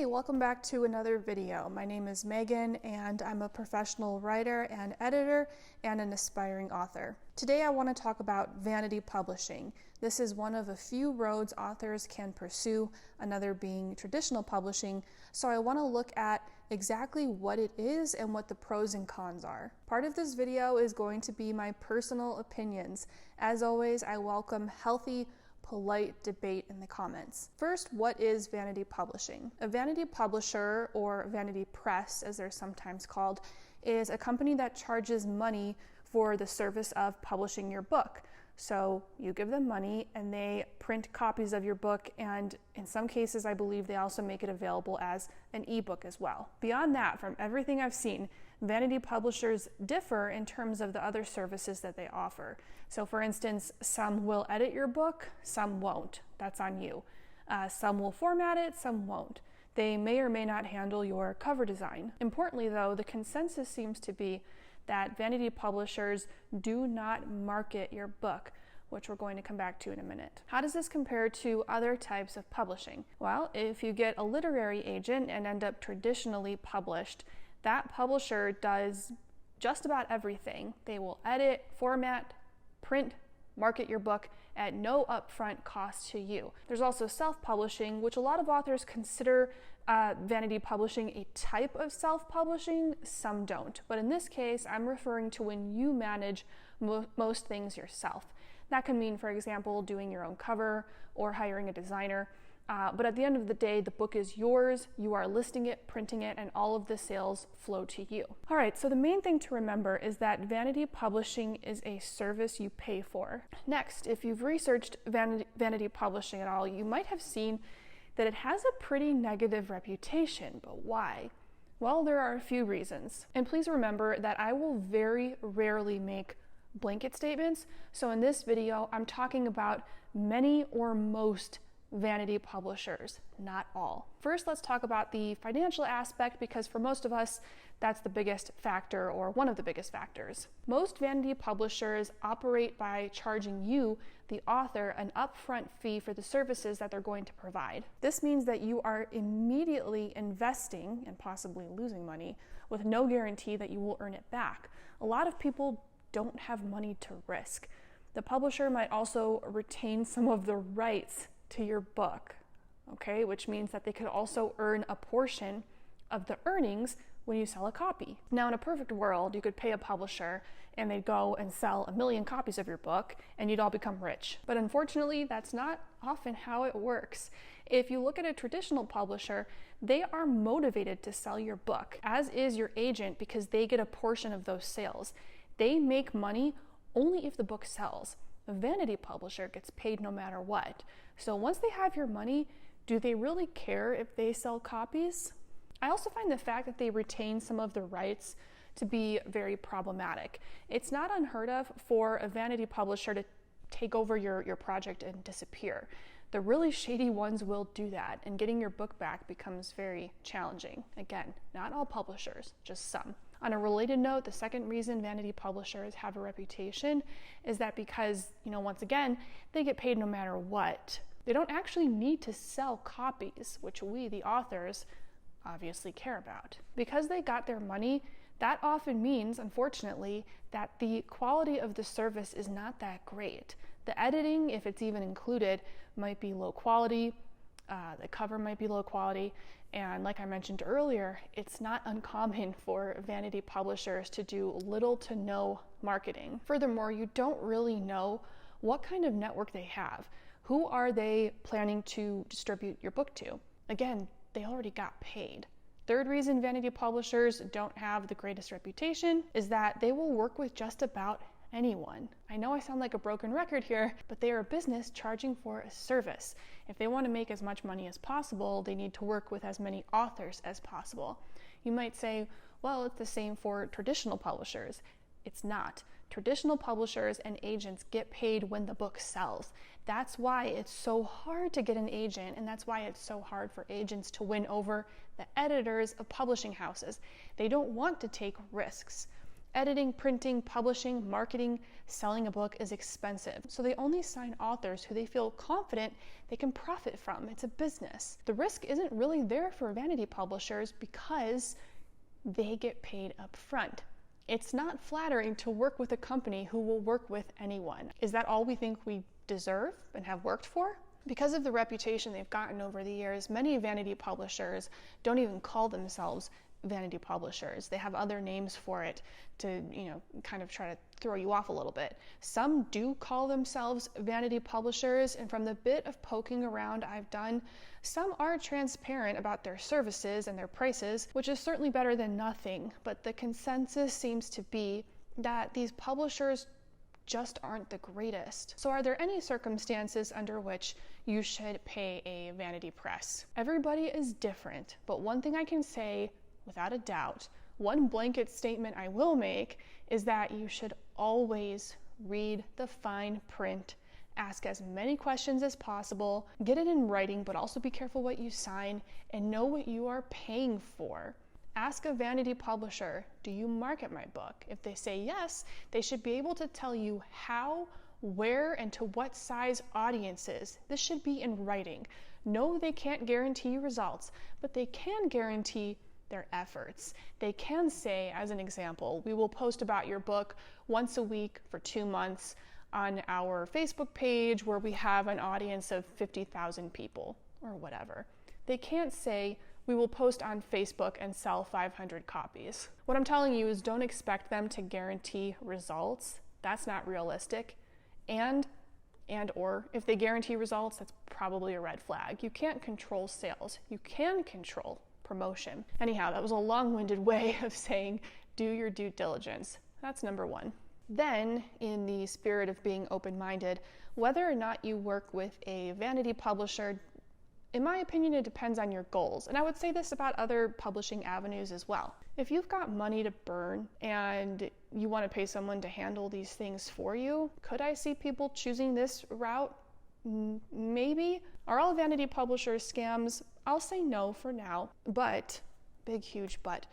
Hey, welcome back to another video. My name is Megan and I'm a professional writer and editor and an aspiring author. Today I want to talk about vanity publishing. This is one of a few roads authors can pursue, another being traditional publishing, so I want to look at exactly what it is and what the pros and cons are. Part of this video is going to be my personal opinions. As always, I welcome healthy, polite debate in the comments. First, what is vanity publishing? A vanity publisher, or vanity press as they're sometimes called, is a company that charges money for the service of publishing your book. So you give them money and they print copies of your book, and in some cases I believe they also make it available as an ebook as well. Beyond that, from everything I've seen, vanity publishers differ in terms of the other services that they offer. So for instance, some will edit your book, some won't. That's on you. Some will format it, some won't. They may or may not handle your cover design. Importantly though, the consensus seems to be that vanity publishers do not market your book, which we're going to come back to in a minute. How does this compare to other types of publishing? Well, if you get a literary agent and end up traditionally published, that publisher does just about everything. They will edit, format, print, market your book at no upfront cost to you. There's also self-publishing, which a lot of authors consider vanity publishing a type of self-publishing, some don't. But in this case, I'm referring to when you manage most things yourself. That can mean, for example, doing your own cover or hiring a designer. But at the end of the day, the book is yours, you are listing it, printing it, and all of the sales flow to you. All right, so the main thing to remember is that vanity publishing is a service you pay for. Next, if you've researched vanity publishing at all, you might have seen that it has a pretty negative reputation, but why? Well, there are a few reasons. And please remember that I will very rarely make blanket statements. So in this video, I'm talking about many or most vanity publishers, not all. First, let's talk about the financial aspect, because for most of us, that's the biggest factor, or one of the biggest factors. Most vanity publishers operate by charging you, the author, an upfront fee for the services that they're going to provide. This means that you are immediately investing and possibly losing money with no guarantee that you will earn it back. A lot of people don't have money to risk. The publisher might also retain some of the rights to your book, okay, which means that they could also earn a portion of the earnings when you sell a copy. Now, in a perfect world, you could pay a publisher and they'd go and sell 1 million copies of your book and you'd all become rich. But unfortunately, that's not often how it works. If you look at a traditional publisher, they are motivated to sell your book, as is your agent, because they get a portion of those sales. They make money only if the book sells. A vanity publisher gets paid no matter what. So once they have your money, do they really care if they sell copies? I also find the fact that they retain some of the rights to be very problematic. It's not unheard of for a vanity publisher to take over your project and disappear. The really shady ones will do that, and getting your book back becomes very challenging. Again, not all publishers, just some. On a related note, the second reason vanity publishers have a reputation is that because, once again, they get paid no matter what. They don't actually need to sell copies, which we, the authors, obviously care about. Because they got their money, that often means, unfortunately, that the quality of the service is not that great. The editing, if it's even included, might be low quality. The cover might be low quality, and like I mentioned earlier, it's not uncommon for vanity publishers to do little to no marketing. Furthermore, you don't really know what kind of network they have. Who are they planning to distribute your book to? Again, they already got paid. Third reason vanity publishers don't have the greatest reputation is that they will work with just about anyone. I know I sound like a broken record here, but they are a business charging for a service. If they want to make as much money as possible, they need to work with as many authors as possible. You might say, well, it's the same for traditional publishers. It's not. Traditional publishers and agents get paid when the book sells. That's why it's so hard to get an agent, and that's why it's so hard for agents to win over the editors of publishing houses. They don't want to take risks. Editing, printing, publishing, marketing, selling a book is expensive. So they only sign authors who they feel confident they can profit from. It's a business. The risk isn't really there for vanity publishers because they get paid up front. It's not flattering to work with a company who will work with anyone. Is that all we think we deserve and have worked for? Because of the reputation they've gotten over the years, many vanity publishers don't even call themselves vanity publishers. They have other names for it to, kind of try to throw you off a little bit. Some do call themselves vanity publishers, and from the bit of poking around I've done, some are transparent about their services and their prices, which is certainly better than nothing, but the consensus seems to be that these publishers just aren't the greatest. So are there any circumstances under which you should pay a vanity press? Everybody is different, but one thing I can say without a doubt, one blanket statement I will make is that you should always read the fine print, ask as many questions as possible, get it in writing, but also be careful what you sign and know what you are paying for. Ask a vanity publisher, do you market my book? If they say yes, they should be able to tell you how, where, and to what size audiences. This should be in writing. No, they can't guarantee results, but they can guarantee their efforts. They can say, as an example, we will post about your book once a week for 2 months on our Facebook page where we have an audience of 50,000 people or whatever. They can't say, we will post on Facebook and sell 500 copies. What I'm telling you is don't expect them to guarantee results. That's not realistic. Or if they guarantee results, that's probably a red flag. You can't control sales. You can control promotion. Anyhow, that was a long-winded way of saying do your due diligence. That's number one. Then, in the spirit of being open-minded, whether or not you work with a vanity publisher, in my opinion, it depends on your goals. And I would say this about other publishing avenues as well. If you've got money to burn and you want to pay someone to handle these things for you, could I see people choosing this route? Maybe. Are all vanity publishers scams? I'll say no for now, but, big huge but,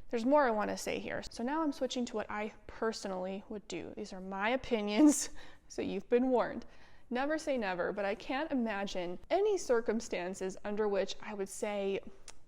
there's more I want to say here. So now I'm switching to what I personally would do. These are my opinions, so you've been warned. Never say never, but I can't imagine any circumstances under which I would say,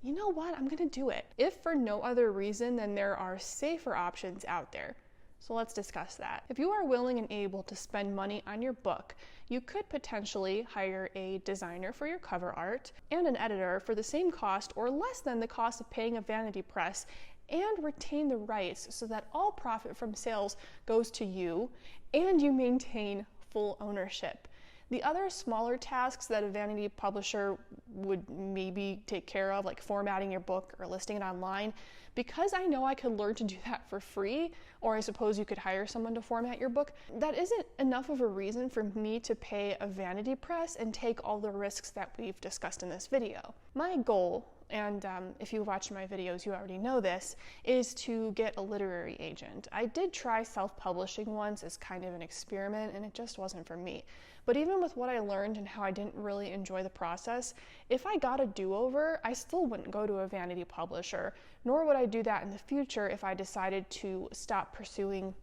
you know what, I'm going to do it. If for no other reason than there are safer options out there. So let's discuss that. If you are willing and able to spend money on your book, you could potentially hire a designer for your cover art and an editor for the same cost or less than the cost of paying a vanity press, and retain the rights so that all profit from sales goes to you and you maintain full ownership. The other smaller tasks that a vanity publisher would maybe take care of, like formatting your book or listing it online, because I know I could learn to do that for free, or I suppose you could hire someone to format your book, that isn't enough of a reason for me to pay a vanity press and take all the risks that we've discussed in this video. My goal, and if you watch my videos you already know this, is to get a literary agent. I did try self-publishing once as kind of an experiment and it just wasn't for me. But even with what I learned and how I didn't really enjoy the process, if I got a do-over, I still wouldn't go to a vanity publisher, nor would I do that in the future if I decided to stop pursuing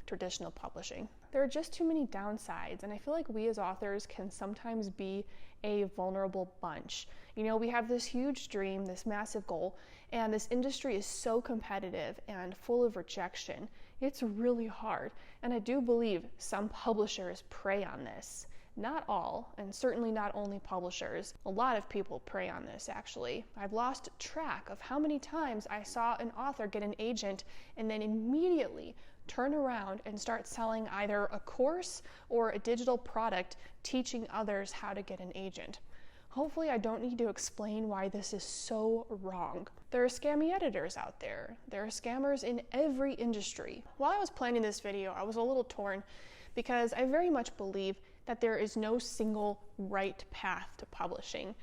traditional publishing. There are just too many downsides, and I feel like we as authors can sometimes be a vulnerable bunch. You know, we have this huge dream, this massive goal, and this industry is so competitive and full of rejection. It's really hard, and I do believe some publishers prey on this. Not all, and certainly not only publishers. A lot of people prey on this, actually. I've lost track of how many times I saw an author get an agent and then immediately turn around and start selling either a course or a digital product teaching others how to get an agent. Hopefully I don't need to explain why this is so wrong. There are scammy editors out there. There are scammers in every industry. While I was planning this video, I was a little torn because I very much believe that there is no single right path to publishing.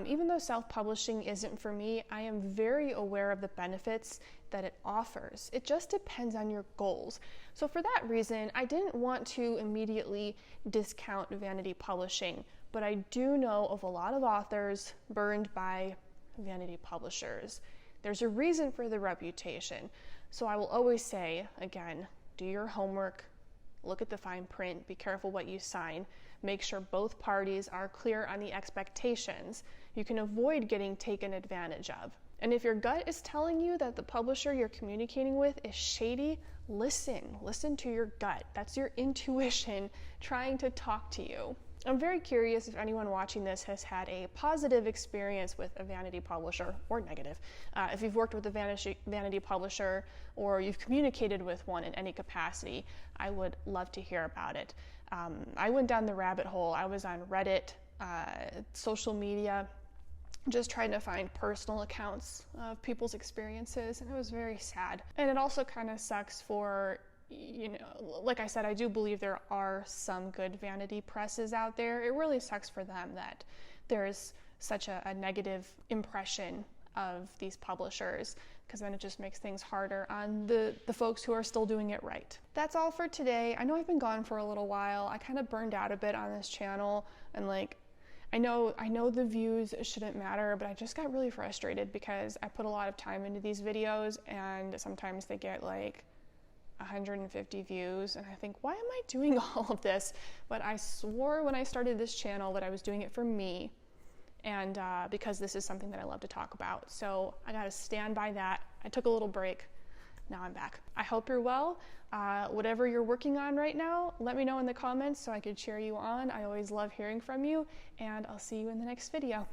Even though self-publishing isn't for me, I am very aware of the benefits that it offers. It just depends on your goals. So for that reason, I didn't want to immediately discount vanity publishing, but I do know of a lot of authors burned by vanity publishers. There's a reason for the reputation. So I will always say, again, do your homework, look at the fine print, be careful what you sign, make sure both parties are clear on the expectations. You can avoid getting taken advantage of. And if your gut is telling you that the publisher you're communicating with is shady, listen to your gut. That's your intuition trying to talk to you. I'm very curious if anyone watching this has had a positive experience with a vanity publisher, or negative. If you've worked with a vanity publisher or you've communicated with one in any capacity, I would love to hear about it. I went down the rabbit hole. I was on Reddit, social media, just trying to find personal accounts of people's experiences, and it was very sad. And it also kind of sucks for, like I said, I do believe there are some good vanity presses out there. It really sucks for them that there's such a negative impression of these publishers, because then it just makes things harder on the folks who are still doing it right. That's all for today. I know I've been gone for a little while. I kind of burned out a bit on this channel, and I know the views shouldn't matter, but I just got really frustrated because I put a lot of time into these videos, and sometimes they get like 150 views, and I think, why am I doing all of this? But I swore when I started this channel that I was doing it for me, and because this is something that I love to talk about. So I gotta stand by that. I took a little break. Now I'm back. I hope you're well. Whatever you're working on right now, let me know in the comments so I could cheer you on. I always love hearing from you, and I'll see you in the next video.